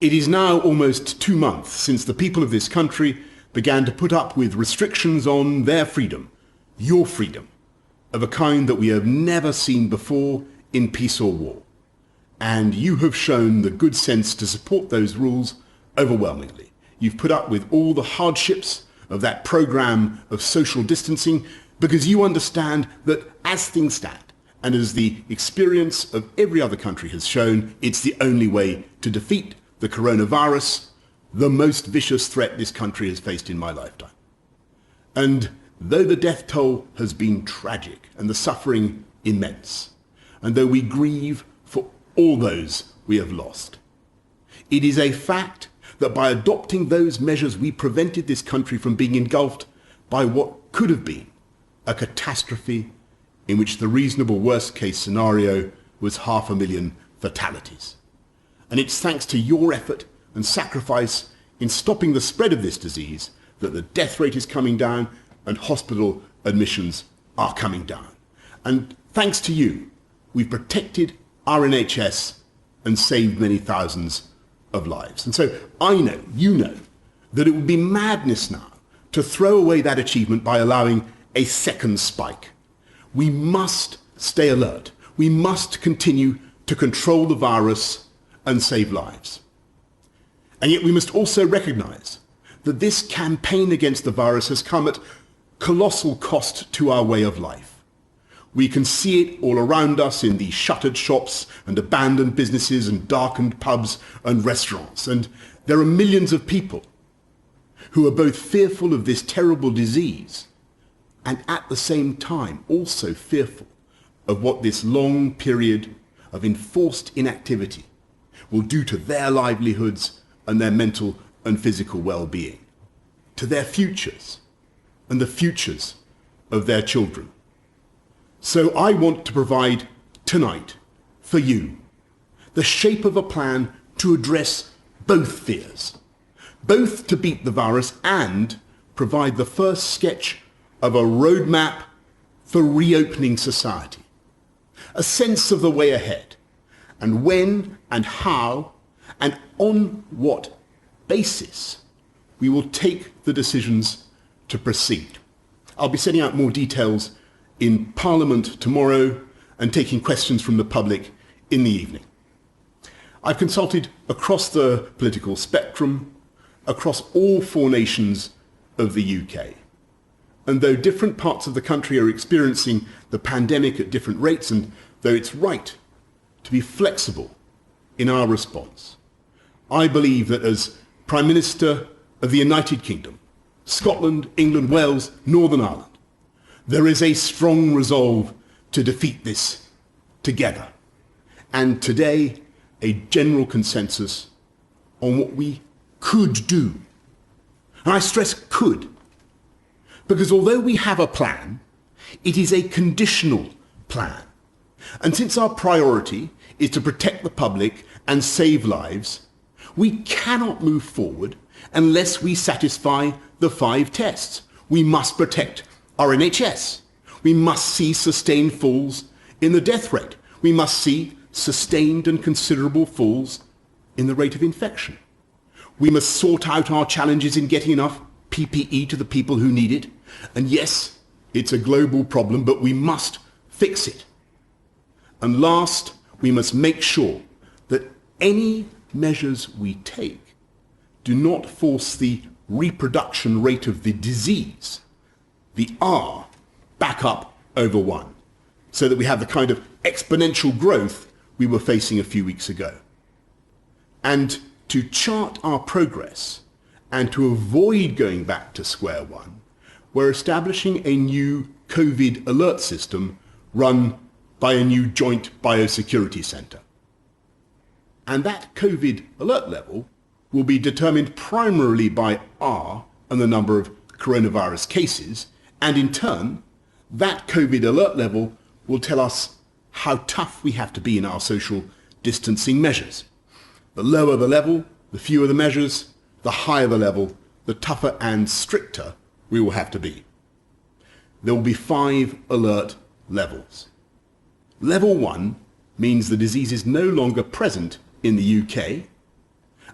It is now almost 2 months since the people of this country began to put up with restrictions on their freedom, your freedom, of a kind that we have never seen before in peace or war. And you have shown the good sense to support those rules overwhelmingly. You've put up with all the hardships of that program of social distancing because you understand that as things stand, and as the experience of every other country has shown, it's the only way to defeat the coronavirus, the most vicious threat this country has faced in my lifetime. And though the death toll has been tragic and the suffering immense, and though we grieve for all those we have lost, it is a fact that by adopting those measures we prevented this country from being engulfed by what could have been a catastrophe in which the reasonable worst-case scenario was 500,000 fatalities. And it's thanks to your effort and sacrifice in stopping the spread of this disease that the death rate is coming down and hospital admissions are coming down. And thanks to you, we've protected our NHS and saved many thousands of lives. And so I know, you know, that it would be madness now to throw away that achievement by allowing a second spike. We must stay alert. We must continue to control the virus and save lives. And yet we must also recognize that this campaign against the virus has come at colossal cost to our way of life. We can see it all around us in the shuttered shops and abandoned businesses and darkened pubs and restaurants. And there are millions of people who are both fearful of this terrible disease and at the same time also fearful of what this long period of enforced inactivity will do to their livelihoods and their mental and physical well-being, to their futures and the futures of their children. So I want to provide tonight for you the shape of a plan to address both fears, both to beat the virus and provide the first sketch of a roadmap for reopening society, a sense of the way ahead, and when and how and on what basis we will take the decisions to proceed. I'll be setting out more details in Parliament tomorrow and taking questions from the public in the evening. I've consulted across the political spectrum, across all 4 nations of the UK. And though different parts of the country are experiencing the pandemic at different rates, and though it's right to be flexible in our response, I believe that as Prime Minister of the United Kingdom, Scotland, England, Wales, Northern Ireland, there is a strong resolve to defeat this together. And today, a general consensus on what we could do. And I stress could, because although we have a plan, it is a conditional plan. And since our priority is to protect the public and save lives, we cannot move forward unless we satisfy the 5 tests. We must protect our NHS. We must see sustained falls in the death rate. We must see sustained and considerable falls in the rate of infection. We must sort out our challenges in getting enough PPE to the people who need it. And yes, it's a global problem, but we must fix it. And last, we must make sure that any measures we take do not force the reproduction rate of the disease, the R, back up over 1, so that we have the kind of exponential growth we were facing a few weeks ago. And to chart our progress and to avoid going back to square one, we're establishing a new COVID alert system run by a new joint biosecurity centre. And that COVID alert level will be determined primarily by R and the number of coronavirus cases, and in turn, that COVID alert level will tell us how tough we have to be in our social distancing measures. The lower the level, the fewer the measures, the higher the level, the tougher and stricter we will have to be. There will be 5 alert levels. Level 1 means the disease is no longer present in the UK,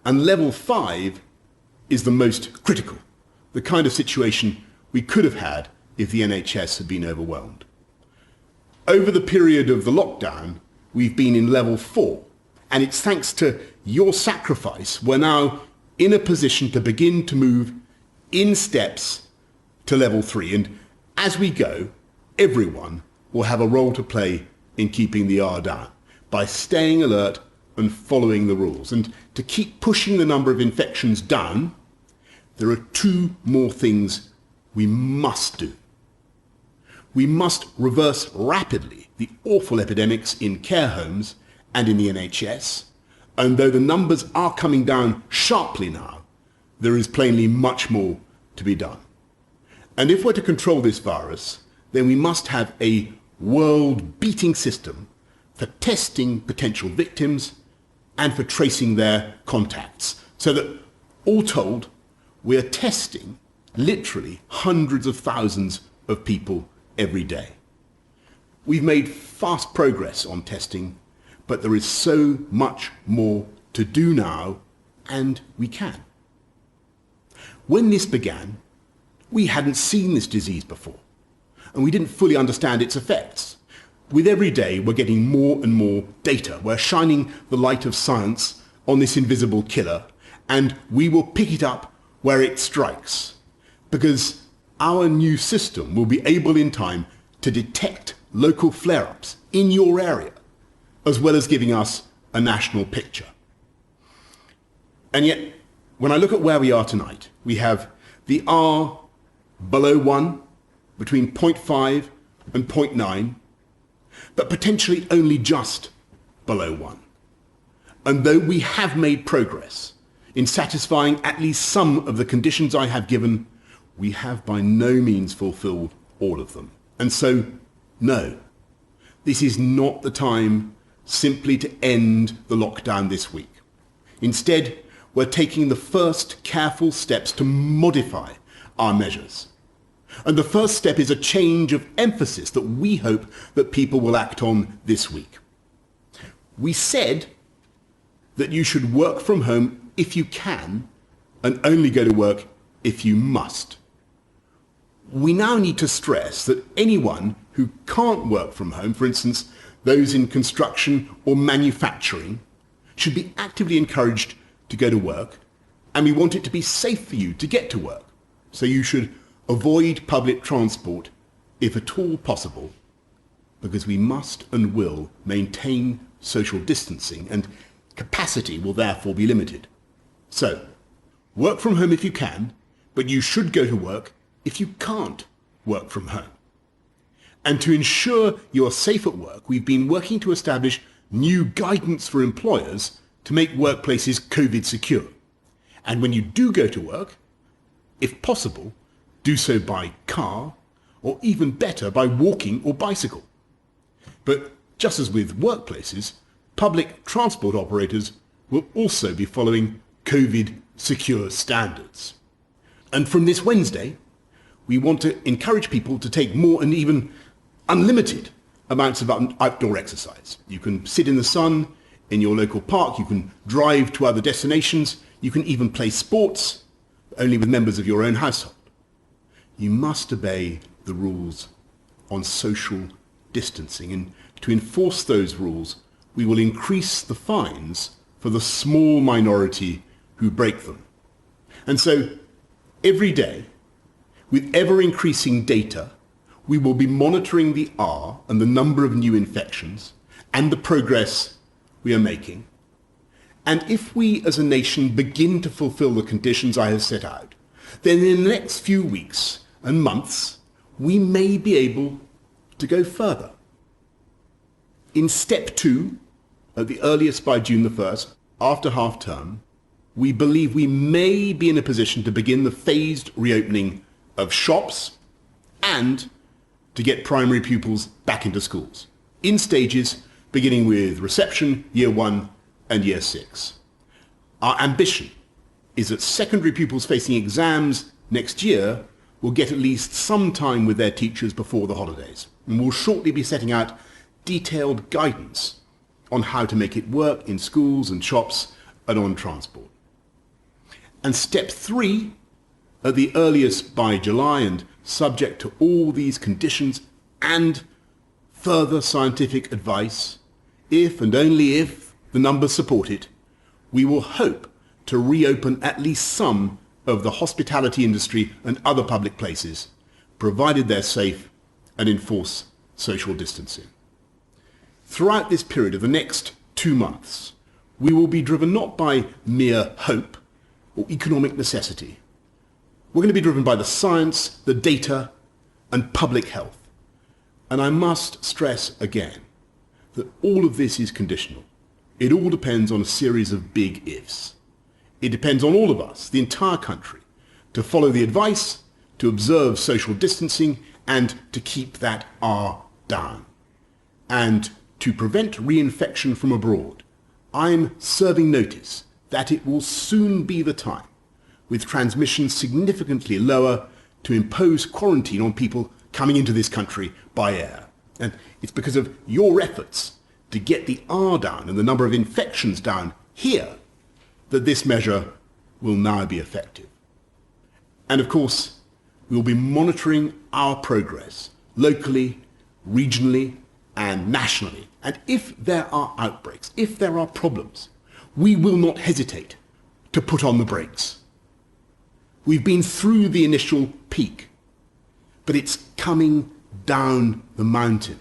And level 5 is the most critical, the kind of situation we could have had if the NHS had been overwhelmed. Over the period of the lockdown, we've been in level 4, and it's thanks to your sacrifice we're now in a position to begin to move in steps to level 3. And as we go, everyone will have a role to play in keeping the R down by staying alert and following the rules. And to keep pushing the number of infections down, there are 2 more things we must do. We must reverse rapidly the awful epidemics in care homes and in the NHS, and though the numbers are coming down sharply now, there is plainly much more to be done. And if we're to control this virus, then we must have a world-beating system for testing potential victims and for tracing their contacts, so that, all told, we're testing literally hundreds of thousands of people every day. We've made fast progress on testing, but there is so much more to do now, and we can. When this began, we hadn't seen this disease before, and we didn't fully understand its effects. With every day, we're getting more and more data. We're shining the light of science on this invisible killer, and we will pick it up where it strikes, because our new system will be able in time to detect local flare-ups in your area, as well as giving us a national picture. And yet, when I look at where we are tonight, we have the R below 1, between 0.5 and 0.9, but potentially only just below 1. And though we have made progress in satisfying at least some of the conditions I have given, we have by no means fulfilled all of them. And so, no, this is not the time simply to end the lockdown this week. Instead, we're taking the first careful steps to modify our measures. And the first step is a change of emphasis that we hope that people will act on this week. We said that you should work from home if you can, and only go to work if you must. We now need to stress that anyone who can't work from home, for instance, those in construction or manufacturing, should be actively encouraged to go to work, and we want it to be safe for you to get to work. So you should avoid public transport if at all possible, because we must and will maintain social distancing, and capacity will therefore be limited. So, work from home if you can, but you should go to work if you can't work from home. And to ensure you are safe at work, we've been working to establish new guidance for employers to make workplaces COVID secure. And when you do go to work, if possible, do so by car, or even better, by walking or bicycle. But just as with workplaces, public transport operators will also be following COVID secure standards. And from this Wednesday, we want to encourage people to take more and even unlimited amounts of outdoor exercise. You can sit in the sun in your local park, you can drive to other destinations, you can even play sports, only with members of your own household. You must obey the rules on social distancing, and to enforce those rules, we will increase the fines for the small minority who break them. And so, every day, with ever-increasing data, we will be monitoring the R and the number of new infections and the progress we are making. And if we as a nation begin to fulfill the conditions I have set out, then in the next few weeks and months, we may be able to go further. In step 2, at the earliest by June the 1st, after half-term, we believe we may be in a position to begin the phased reopening of shops and to get primary pupils back into schools, in stages beginning with reception, year 1 and year 6. Our ambition is that secondary pupils facing exams next year will get at least some time with their teachers before the holidays, and we'll shortly be setting out detailed guidance on how to make it work in schools and shops and on transport. And step 3, at the earliest by July and subject to all these conditions and further scientific advice, if and only if the numbers support it, we will hope to reopen at least some of the hospitality industry and other public places, provided they're safe and enforce social distancing. Throughout this period of the next 2 months, we will be driven not by mere hope or economic necessity. We're going to be driven by the science, the data, and public health. And I must stress again that all of this is conditional. It all depends on a series of big ifs. It depends on all of us, the entire country, to follow the advice, to observe social distancing, and to keep that R down. And to prevent reinfection from abroad, I'm serving notice that it will soon be the time, with transmission significantly lower, to impose quarantine on people coming into this country by air. And it's because of your efforts to get the R down and the number of infections down here that this measure will now be effective. And of course, we will be monitoring our progress locally, regionally, and nationally. And if there are outbreaks, if there are problems, we will not hesitate to put on the brakes. We've been through the initial peak, but it's coming down the mountain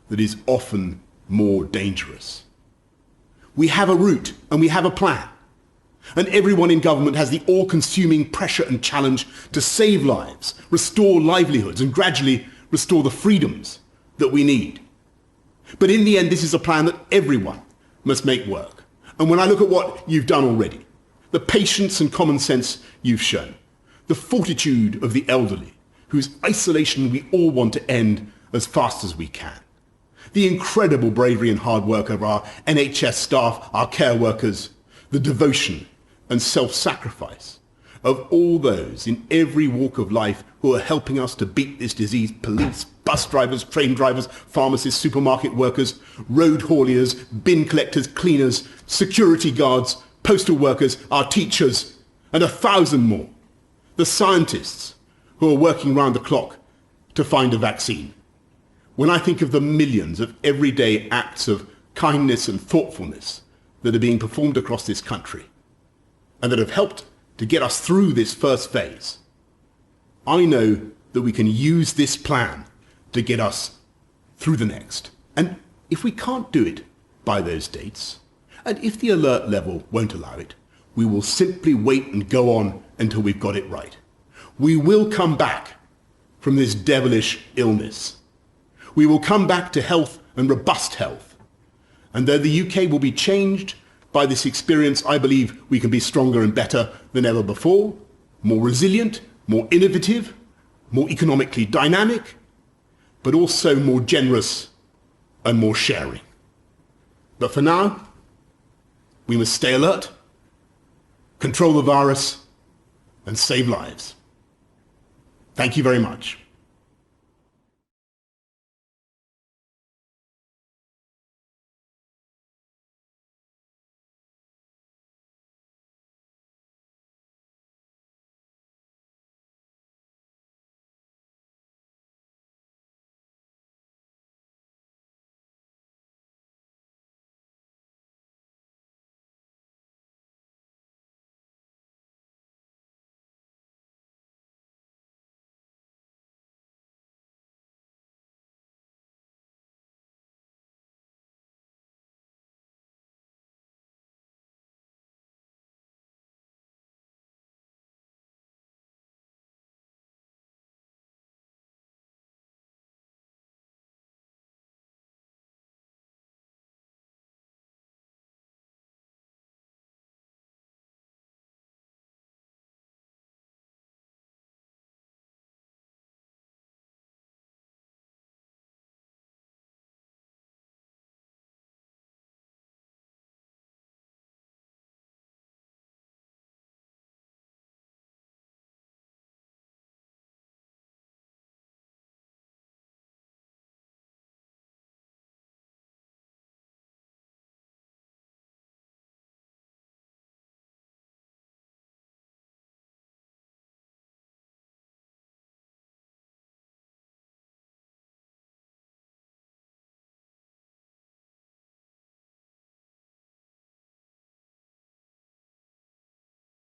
that is often more dangerous. We have a route and we have a plan. And everyone in government has the all-consuming pressure and challenge to save lives, restore livelihoods, and gradually restore the freedoms that we need. But in the end, this is a plan that everyone must make work. And when I look at what you've done already, the patience and common sense you've shown, the fortitude of the elderly, whose isolation we all want to end as fast as we can, the incredible bravery and hard work of our NHS staff, our care workers, the devotion and self-sacrifice of all those in every walk of life who are helping us to beat this disease: police, bus drivers, train drivers, pharmacists, supermarket workers, road hauliers, bin collectors, cleaners, security guards, postal workers, our teachers, and 1,000 more. The scientists who are working round the clock to find a vaccine. When I think of the millions of everyday acts of kindness and thoughtfulness that are being performed across this country and that have helped to get us through this first phase, I know that we can use this plan to get us through the next. And if we can't do it by those dates, and if the alert level won't allow it, we will simply wait and go on until we've got it right. We will come back from this devilish illness. We will come back to health and robust health. And though the UK will be changed by this experience, I believe we can be stronger and better than ever before, more resilient, more innovative, more economically dynamic, but also more generous and more sharing. But for now, we must stay alert, control the virus, and save lives. Thank you very much.